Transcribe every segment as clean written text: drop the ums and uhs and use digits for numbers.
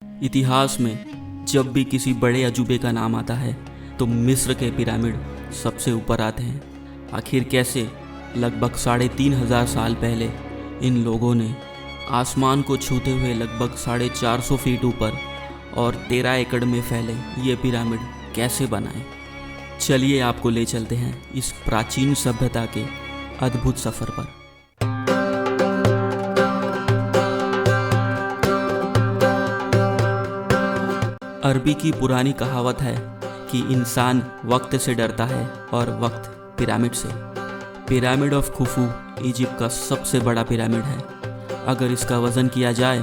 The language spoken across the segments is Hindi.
इतिहास में जब भी किसी बड़े अजूबे का नाम आता है तो मिस्र के पिरामिड सबसे ऊपर आते हैं। आखिर कैसे लगभग 3,500 साल पहले इन लोगों ने आसमान को छूते हुए लगभग 450 फीट ऊपर और 13 एकड़ में फैले ये पिरामिड कैसे बनाए। चलिए आपको ले चलते हैं इस प्राचीन सभ्यता के अद्भुत सफ़र पर। अरबी की पुरानी कहावत है कि इंसान वक्त से डरता है और वक्त पिरामिड से। पिरामिड ऑफ खुफू इजिप्ट का सबसे बड़ा पिरामिड है। अगर इसका वज़न किया जाए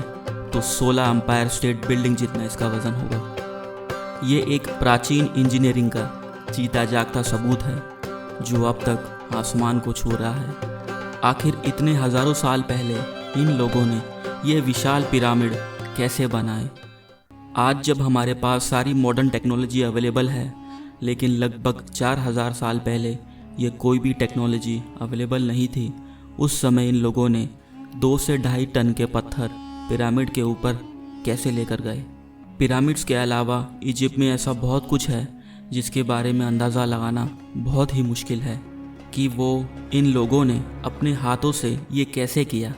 तो 16 एम्पायर स्टेट बिल्डिंग जितना इसका वज़न होगा। ये एक प्राचीन इंजीनियरिंग का जीता जागता सबूत है जो अब तक आसमान को छू रहा है। आखिर इतने हज़ारों साल पहले इन लोगों ने ये विशाल पिरामिड कैसे बनाए। आज जब हमारे पास सारी मॉडर्न टेक्नोलॉजी अवेलेबल है, लेकिन लगभग 4,000 साल पहले ये कोई भी टेक्नोलॉजी अवेलेबल नहीं थी। उस समय इन लोगों ने 2 से 2.5 टन के पत्थर पिरामिड के ऊपर कैसे लेकर गए। पिरामिड्स के अलावा इजिप्ट में ऐसा बहुत कुछ है जिसके बारे में अंदाज़ा लगाना बहुत ही मुश्किल है कि वो इन लोगों ने अपने हाथों से ये कैसे किया।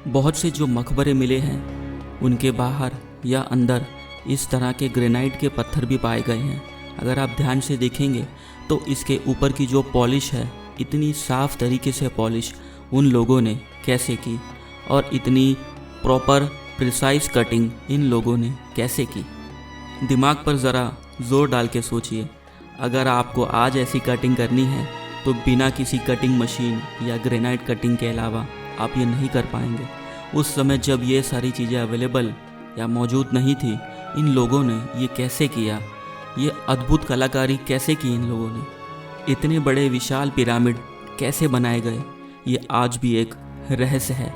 बहुत से जो मकबरे मिले हैं उनके बाहर या अंदर इस तरह के ग्रेनाइट के पत्थर भी पाए गए हैं। अगर आप ध्यान से देखेंगे तो इसके ऊपर की जो पॉलिश है, इतनी साफ़ तरीके से पॉलिश उन लोगों ने कैसे की और इतनी प्रॉपर प्रिसाइज कटिंग इन लोगों ने कैसे की। दिमाग पर ज़रा ज़ोर डाल के सोचिए, अगर आपको आज ऐसी कटिंग करनी है तो बिना किसी कटिंग मशीन या ग्रेनाइट कटिंग के अलावा आप ये नहीं कर पाएंगे। उस समय जब ये सारी चीज़ें अवेलेबल या मौजूद नहीं थी, इन लोगों ने ये कैसे किया, ये अद्भुत कलाकारी कैसे की इन लोगों ने। इतने बड़े विशाल पिरामिड कैसे बनाए गए, ये आज भी एक रहस्य है।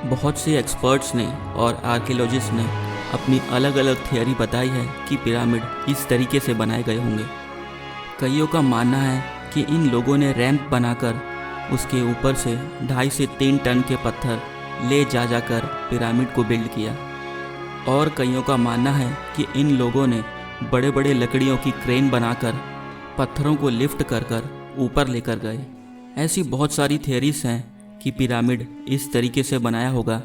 बहुत से एक्सपर्ट्स ने और आर्कियोलॉजिस्ट ने अपनी अलग अलग थियोरी बताई है कि पिरामिड इस तरीके से बनाए गए होंगे। कईयों का मानना है कि इन लोगों ने रैंप बनाकर उसके ऊपर से 2.5 से 3 टन के पत्थर ले जाकर पिरामिड को बिल्ड किया। और कईयों का मानना है कि इन लोगों ने बड़े बड़े लकड़ियों की क्रेन बनाकर पत्थरों को लिफ्ट कर ऊपर लेकर गए। ऐसी बहुत सारी थियरीज हैं कि पिरामिड इस तरीके से बनाया होगा,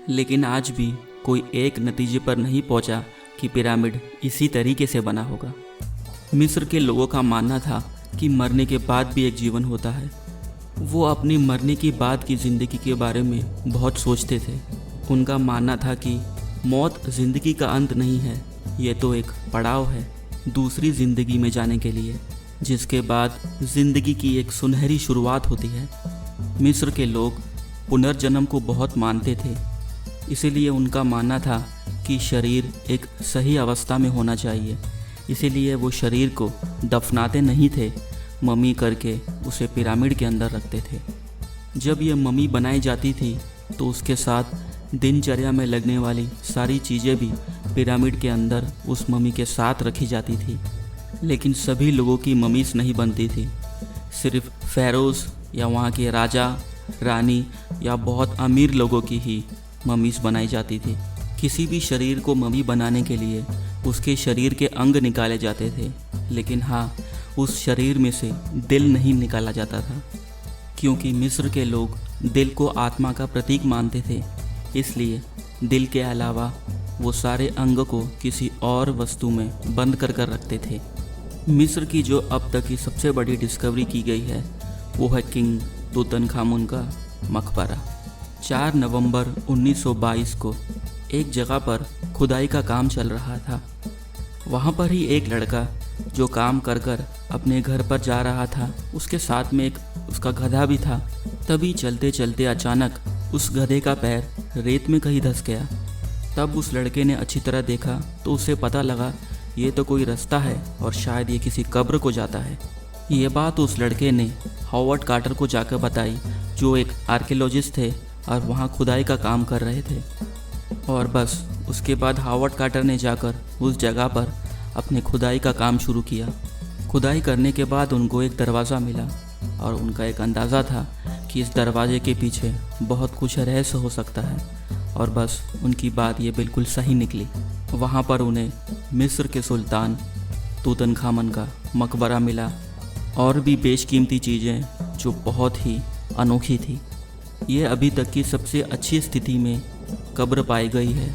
लेकिन आज भी कोई एक नतीजे पर नहीं पहुंचा कि पिरामिड इसी तरीके से बना होगा। मिस्र के लोगों का मानना था कि मरने के बाद भी एक जीवन होता है। वो अपनी मरने के बाद की ज़िंदगी के बारे में बहुत सोचते थे। उनका मानना था कि मौत ज़िंदगी का अंत नहीं है, ये तो एक पड़ाव है दूसरी ज़िंदगी में जाने के लिए, जिसके बाद ज़िंदगी की एक सुनहरी शुरुआत होती है। मिस्र के लोग पुनर्जन्म को बहुत मानते थे, इसीलिए उनका मानना था कि शरीर एक सही अवस्था में होना चाहिए। इसीलिए वो शरीर को दफनाते नहीं थे, मम्मी करके उसे पिरामिड के अंदर रखते थे। जब ये मम्मी बनाई जाती थी तो उसके साथ दिनचर्या में लगने वाली सारी चीज़ें भी पिरामिड के अंदर उस मम्मी के साथ रखी जाती थी। लेकिन सभी लोगों की मम्मीज़ नहीं बनती थी, सिर्फ फ़ैरोज़ या वहाँ के राजा रानी या बहुत अमीर लोगों की ही मम्मीज़ बनाई जाती थी। किसी भी शरीर को मम्मी बनाने के लिए उसके शरीर के अंग निकाले जाते थे, लेकिन हाँ, उस शरीर में से दिल नहीं निकाला जाता था, क्योंकि मिस्र के लोग दिल को आत्मा का प्रतीक मानते थे। इसलिए दिल के अलावा वो सारे अंग को किसी और वस्तु में बंद कर रखते थे। मिस्र की जो अब तक की सबसे बड़ी डिस्कवरी की गई है वो है किंग तुतनखामुन का मकबरा। 4 नवंबर 1922 को एक जगह पर खुदाई का काम चल रहा था। वहाँ पर ही एक लड़का जो काम कर अपने घर पर जा रहा था, उसके साथ में एक उसका गधा भी था। तभी चलते चलते अचानक उस गधे का पैर रेत में कहीं धंस गया। तब उस लड़के ने अच्छी तरह देखा तो उसे पता लगा ये तो कोई रास्ता है और शायद ये किसी कब्र को जाता है। ये बात उस लड़के ने हॉवर्ड कार्टर को जाकर बताई, जो एक आर्कियोलॉजिस्ट थे और वहाँ खुदाई का काम कर रहे थे। और बस उसके बाद हॉवर्ड कार्टर ने जाकर उस जगह पर अपने खुदाई का काम शुरू किया। खुदाई करने के बाद उनको एक दरवाज़ा मिला और उनका एक अंदाज़ा था कि इस दरवाजे के पीछे बहुत कुछ रहस्य हो सकता है। और बस उनकी बात ये बिल्कुल सही निकली। वहाँ पर उन्हें मिस्र के सुल्तान तूतनखामन का मकबरा मिला और भी बेशकीमती चीज़ें जो बहुत ही अनोखी थी। ये अभी तक की सबसे अच्छी स्थिति में कब्र पाई गई है।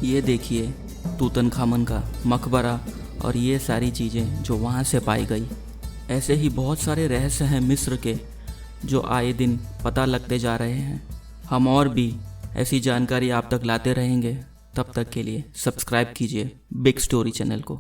ये देखिए तूतनखामन का मकबरा और ये सारी चीज़ें जो वहाँ से पाई गई। ऐसे ही बहुत सारे रहस्य हैं मिस्र के जो आए दिन पता लगते जा रहे हैं। हम और भी ऐसी जानकारी आप तक लाते रहेंगे। तब तक के लिए सब्सक्राइब कीजिए बिग स्टोरी चैनल को।